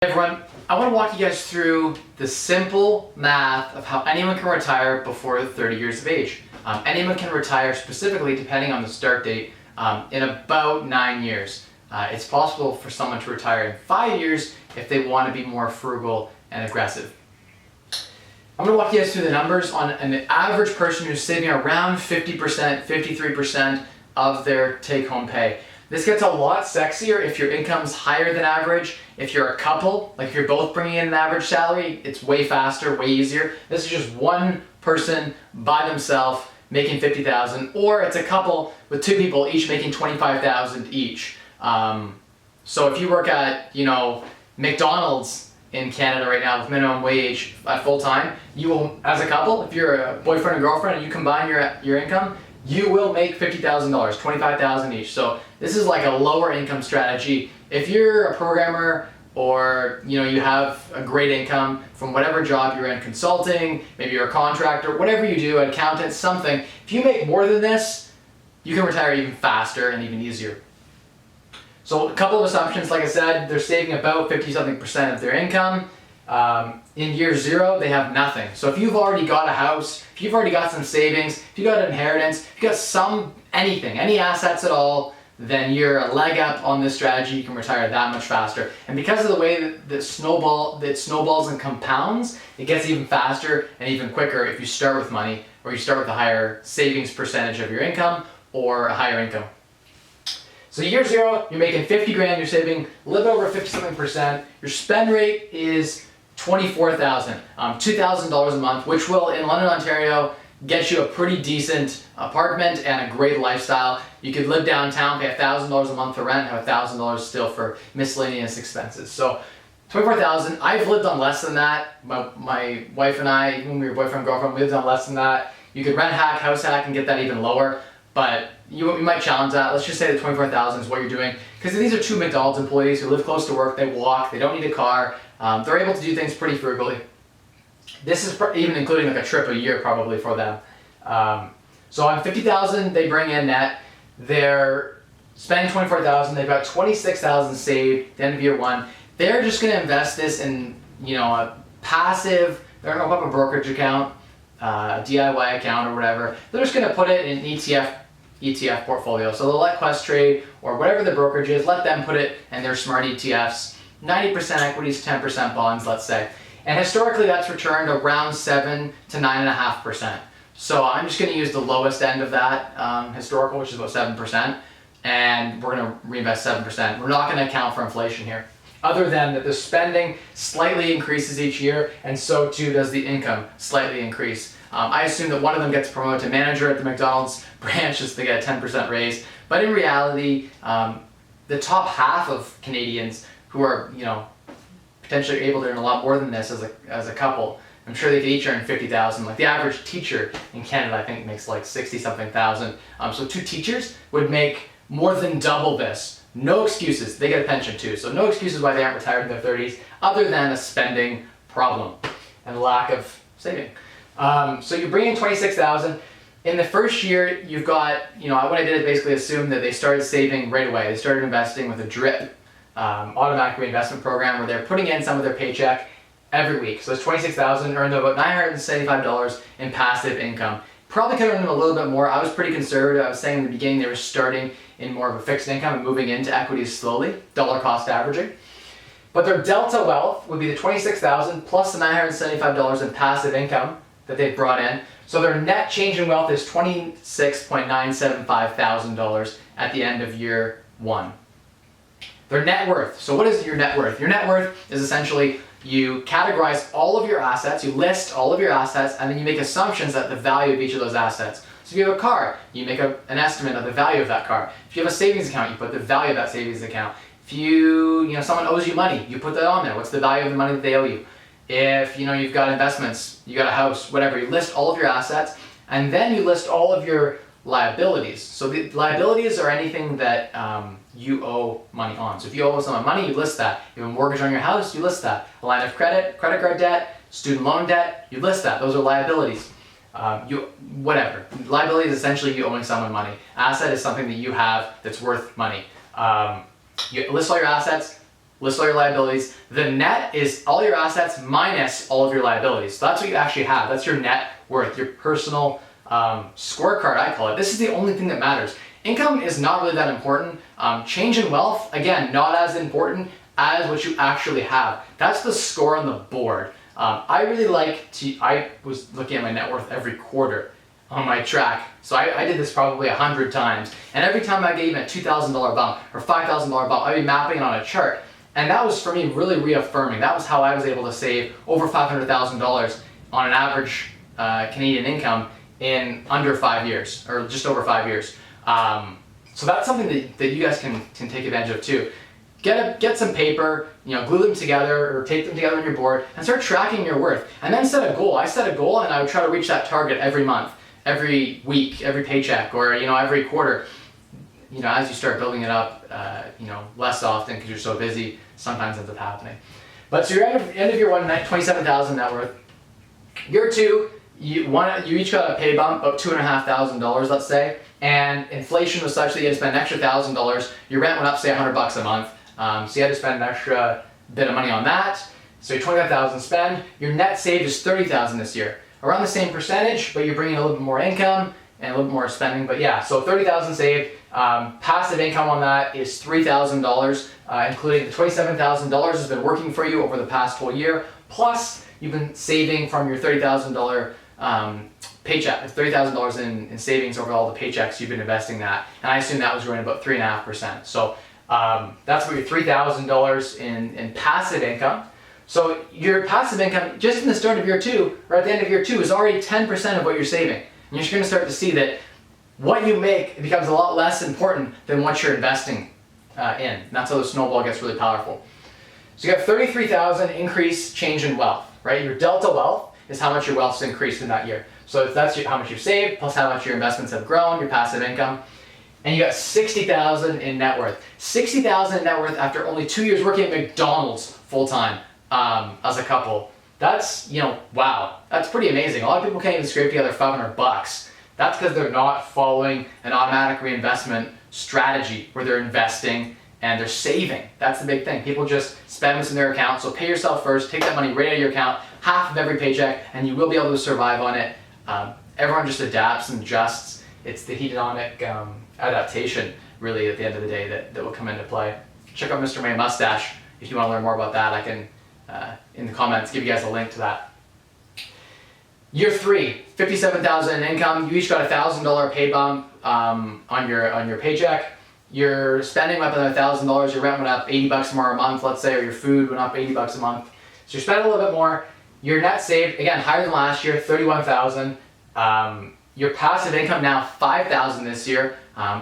Hey everyone, I want to walk you guys through the simple math of how anyone can retire before 30 years of age. Anyone can retire specifically, depending on the start date, in about 9 years. It's possible for someone to retire in 5 years if they want to be more frugal and aggressive. I'm going to walk you guys through the numbers on an average person who's saving around 50%, 53% of their take-home pay. This gets a lot sexier if your income's higher than average. If you're a couple, like if you're both bringing in an average salary, it's way faster, way easier. This is just one person by themselves making $50,000, or it's a couple with two people each making $25,000 each. So if you work at, McDonald's in Canada right now with minimum wage at full time, you will, as a couple, if you're a boyfriend and girlfriend and you combine your income, you will make $50,000, $25,000 each. So this is like a lower income strategy. If you're a programmer or you have a great income from whatever job you're in, consulting, maybe you're a contractor, whatever you do, an accountant, something, if you make more than this, you can retire even faster and even easier. So a couple of assumptions, like I said, they're saving about 50-something% of their income. In year zero, they have nothing. So if you've already got a house, if you've already got some savings, if you got an inheritance, if you got any assets at all, then you're a leg up on this strategy. You can retire that much faster. And because of the way that it snowballs and compounds, it gets even faster and even quicker if you start with money, or you start with a higher savings percentage of your income or a higher income. So year zero, you're making 50 grand, you're saving a little bit over 50-something%. Your spend rate is $24,000, $2,000 a month, which will, in London, Ontario, get you a pretty decent apartment and a great lifestyle. You could live downtown, pay $1,000 a month for rent, have $1,000 still for miscellaneous expenses. So $24,000, I've lived on less than that. My wife and I, even when we were boyfriend and girlfriend, we lived on less than that. You could rent hack, house hack, and get that even lower, but you might challenge that. Let's just say that $24,000 is what you're doing, because these are two McDonald's employees who live close to work, they walk, they don't need a car, they're able to do things pretty frugally. This is even including like a trip a year probably for them. So on $50,000 they bring in net, they're spending $24,000, they've got $26,000 saved at the end of year one. They're just going to invest this in a passive, they're going to open up a brokerage account, a DIY account or whatever. They're just going to put it in an ETF portfolio. So they'll let Quest Trade or whatever the brokerage is, let them put it in their smart ETFs, 90% equities, 10% bonds, let's say. And historically that's returned around 7 to 9.5%. So I'm just going to use the lowest end of that historical, which is about 7%, and we're going to reinvest 7%. We're not going to account for inflation here, other than that the spending slightly increases each year, and so too does the income slightly increase. I assume that one of them gets promoted to manager at the McDonald's branch just to get a 10% raise, but in reality, the top half of Canadians who are potentially able to earn a lot more than this as a couple, I'm sure they could each earn $50,000. Like the average teacher in Canada, I think, makes like 60-something thousand. So two teachers would make more than double this. No excuses. They get a pension too. So no excuses why they aren't retired in their 30s, other than a spending problem and lack of saving. So you bring in $26,000. In the first year, you've got, what I did is basically assume that they started saving right away. They started investing with a DRIP, automatic reinvestment program, where they're putting in some of their paycheck every week. So it's $26,000, earned about $975 in passive income. Probably could earn them a little bit more. I was pretty conservative. I was saying in the beginning they were starting in more of a fixed income and moving into equities slowly, dollar cost averaging. But their delta wealth would be the $26,000 plus the $975 in passive income that they've brought in. So their net change in wealth is $26,975 thousand at the end of year one. Their net worth. So what is your net worth? Your net worth is essentially you categorize all of your assets, you list all of your assets, and then you make assumptions at the value of each of those assets. So if you have a car, you make an estimate of the value of that car. If you have a savings account, you put the value of that savings account. If someone owes you money, you put that on there. What's the value of the money that they owe you? If you've got investments, you got a house, whatever, you list all of your assets, and then you list all of your liabilities. So the liabilities are anything that you owe money on. So if you owe someone money, you list that. You have a mortgage on your house, you list that. A line of credit, credit card debt, student loan debt, you list that. Those are liabilities. Whatever. Liability is essentially you owing someone money. Asset is something that you have that's worth money. You list all your assets, list all your liabilities. The net is all your assets minus all of your liabilities. So that's what you actually have. That's your net worth, your personal scorecard, I call it. This is the only thing that matters. Income is not really that important. Change in wealth, again, not as important as what you actually have. That's the score on the board. I really like to, I was looking at my net worth every quarter on my track. So I did this probably 100 times. And every time I gave a $2,000 bump or $5,000 bump, I'd be mapping it on a chart. And that was for me really reaffirming. That was how I was able to save over $500,000 on an average Canadian income in under 5 years, or just over 5 years. So that's something that you guys can take advantage of too. Get some paper, glue them together or tape them together on your board and start tracking your worth. And then set a goal. I set a goal and I would try to reach that target every month, every week, every paycheck, or every quarter. As you start building it up, less often because you're so busy, sometimes ends up happening. But so you're end of year one, $27,000 net worth. Year two, you each got a pay bump of $2,500, let's say, and inflation was such that you had to spend an extra $1,000. Your rent went up, say, $100 a month. So you had to spend an extra bit of money on that. So your $25,000 spend. Your net saved is $30,000 this year. Around the same percentage, but you're bringing a little bit more income and a little bit more spending. But yeah, so $30,000 saved. Passive income on that is $3,000, including the $27,000 has been working for you over the past whole year. Plus, you've been saving from your $30,000 paycheck, $30,000 in savings over all the paychecks you've been investing that. And I assume that was growing about 3.5%. So that's what your $3,000 in passive income. So your passive income, just in the start of year two, or at the end of year two, is already 10% of what you're saving. And you're just going to start to see that what you make becomes a lot less important than what you're investing in. And that's how the snowball gets really powerful. So you got $33,000 increase change in wealth, right? Your delta wealth is how much your wealth's increased in that year. So if that's how much you've saved, plus how much your investments have grown, your passive income. And you got $60,000 in net worth. $60,000 in net worth after only 2 years working at McDonald's full time as a couple. That's, wow, that's pretty amazing. A lot of people can't even scrape together $500. That's because they're not following an automatic reinvestment strategy where they're investing and they're saving. That's the big thing. People just spend what's in their account. So pay yourself first, take that money right out of your account, half of every paycheck, and you will be able to survive on it. Everyone just adapts and adjusts. It's the hedonic adaptation, really, at the end of the day, that will come into play. Check out Mr. May Mustache if you want to learn more about that. I can, in the comments, give you guys a link to that. Year three, $57,000 in income. You each got a $1,000 pay bump on your paycheck. Your spending went up another $1,000. Your rent went up $80 more a month, let's say, or your food went up $80 a month. So you're spending a little bit more. Your net saved, again, higher than last year, $31,000. Your passive income now $5,000 this year,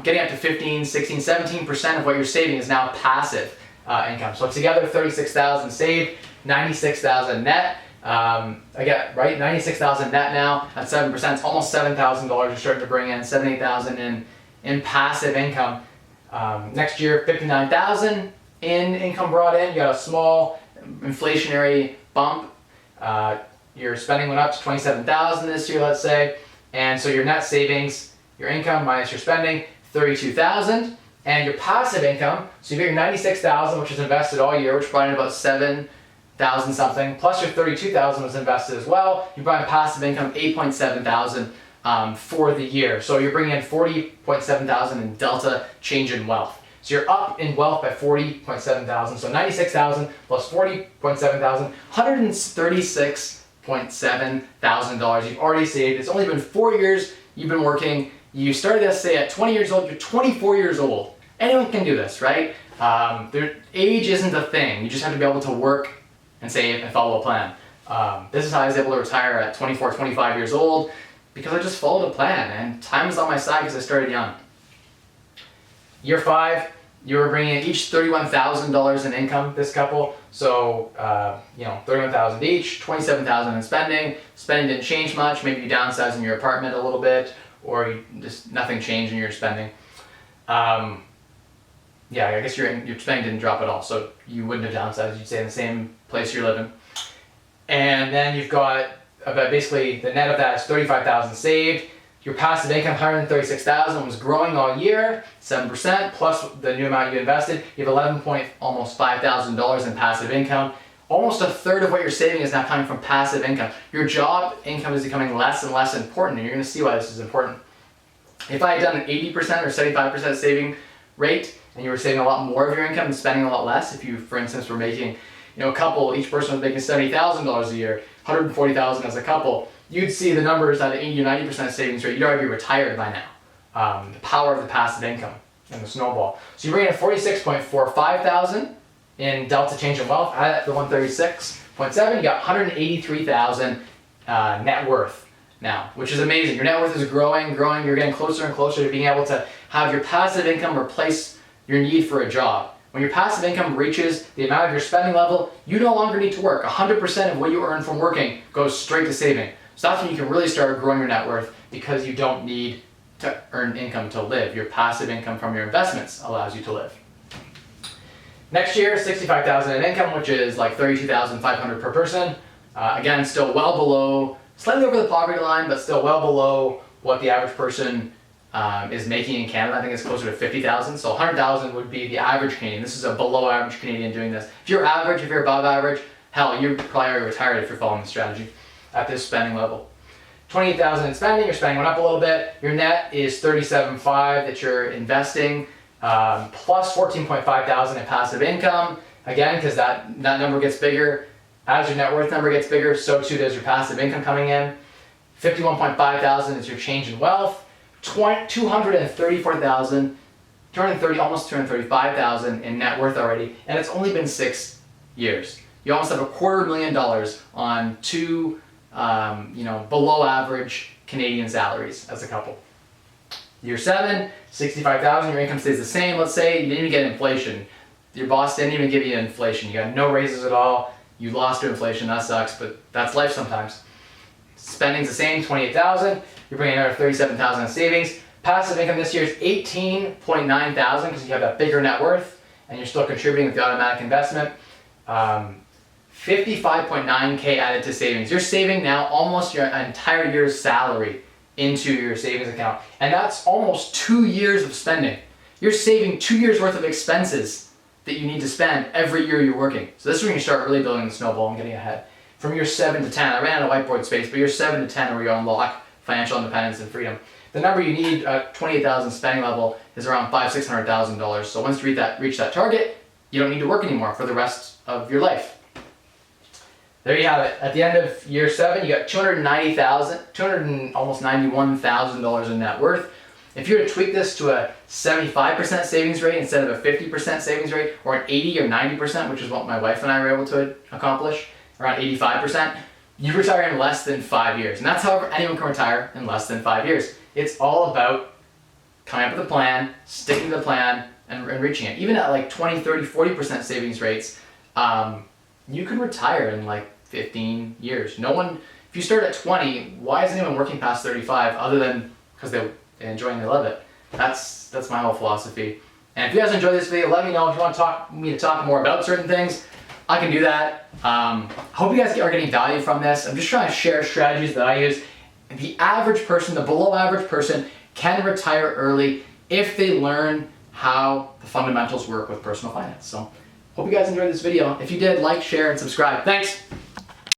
getting up to 15, 16, 17% of what you're saving is now passive income. So together, $36,000 saved, $96,000 net. Again, right, $96,000 net now at 7%. It's almost $7,000 you're starting to bring in, $78,000 in passive income. Next year, $59,000 in income brought in. You got a small inflationary bump. Your spending went up to $27,000 this year, let's say. And so your net savings, your income minus your spending, $32,000. And your passive income, so you get your $96,000, which is invested all year, which brought in about $7,000 something, plus your $32,000 was invested as well. You brought in passive income, $8,700 for the year. So you're bringing in $40,700 in delta change in wealth. So you're up in wealth by $40,700. So $96,000 plus $40,700, $136,700 you've already saved. It's only been 4 years you've been working. You started this, say, at 20 years old. You're 24 years old. Anyone can do this, right? Age isn't a thing. You just have to be able to work and save and follow a plan. This is how I was able to retire at 24, 25 years old, because I just followed a plan and time was on my side because I started young. Year five, you were bringing in each $31,000 in income, this couple. So, $31,000 each, $27,000 in spending. Spending didn't change much. Maybe you downsized in your apartment a little bit, or just nothing changed in your spending. Yeah, I guess your spending didn't drop at all, so you wouldn't have downsized. You'd stay in the same place you're living. And then you've got about basically the net of that is $35,000 saved, Your passive income, 136,000, was growing all year, 7%, plus the new amount you invested. You have almost $5,000 in passive income. Almost a third of what you're saving is now coming from passive income. Your job income is becoming less and less important, and you're gonna see why this is important. If I had done an 80% or 75% saving rate, and you were saving a lot more of your income and spending a lot less, if you, for instance, were making, a couple, each person was making $70,000 a year, $140,000 as a couple, you'd see the numbers at an 80 or 90% savings rate, you'd already be retired by now. The power of the passive income and the snowball. So you bring in 46.45 thousand in delta change in wealth, add the 136.7, you got 183,000 net worth now, which is amazing. Your net worth is growing, you're getting closer and closer to being able to have your passive income replace your need for a job. When your passive income reaches the amount of your spending level, you no longer need to work. 100% of what you earn from working goes straight to saving. So that's when you can really start growing your net worth, because you don't need to earn income to live. Your passive income from your investments allows you to live. Next year, 65,000 in income, which is like 32,500 per person. Again, still well below, slightly over the poverty line, but still well below what the average person is making in Canada. I think it's closer to 50,000. So 100,000 would be the average Canadian. This is a below average Canadian doing this. If you're average, if you're above average, hell, you're probably already retired if you're following the strategy at this spending level. 28,000 in spending, your spending went up a little bit. Your net is 37.5 that you're investing, plus 14.5 thousand in passive income. Again, because that number gets bigger. As your net worth number gets bigger, so too does your passive income coming in. 51.5 thousand is your change in wealth. 234,000, almost 235,000 in net worth already, and it's only been 6 years. You almost have $250,000 on two, below average Canadian salaries as a couple. Year 7, 65,000, your income stays the same. Let's say you didn't even get inflation. Your boss didn't even give you inflation. You got no raises at all. You lost to inflation, that sucks, but that's life sometimes. Spending's the same, 28,000. You're bringing another 37,000 in savings. Passive income this year is 18.9 thousand because you have that bigger net worth and you're still contributing with the automatic investment. 55.9K added to savings. You're saving now almost your entire year's salary into your savings account. And that's almost 2 years of spending. You're saving 2 years worth of expenses that you need to spend every year you're working. So this is when you start really building the snowball and getting ahead. From year 7 to 10, I ran out of whiteboard space, but year 7 to 10 are where you unlock financial independence and freedom. The number you need at 28,000 spending level is around $600,000. So once you reach that target, you don't need to work anymore for the rest of your life. There you have it. At the end of year 7, you got almost $91,000 in net worth. If you were to tweak this to a 75% savings rate instead of a 50% savings rate, or an 80 or 90%, which is what my wife and I were able to accomplish, around 85%, you retire in less than 5 years. And that's how anyone can retire in less than 5 years. It's all about coming up with a plan, sticking to the plan, and reaching it. Even at like 20, 30, 40% savings rates, you can retire in like 15 years. If you start at 20, why is anyone working past 35 other than because they enjoy and they love it? That's my whole philosophy. And if you guys enjoyed this video, let me know if you want me to talk more about certain things. I can do that. Hope you guys are getting value from this. I'm just trying to share strategies that I use. The average person, the below average person, can retire early if they learn how the fundamentals work with personal finance. So hope you guys enjoyed this video. If you did, like, share, and subscribe. Thanks.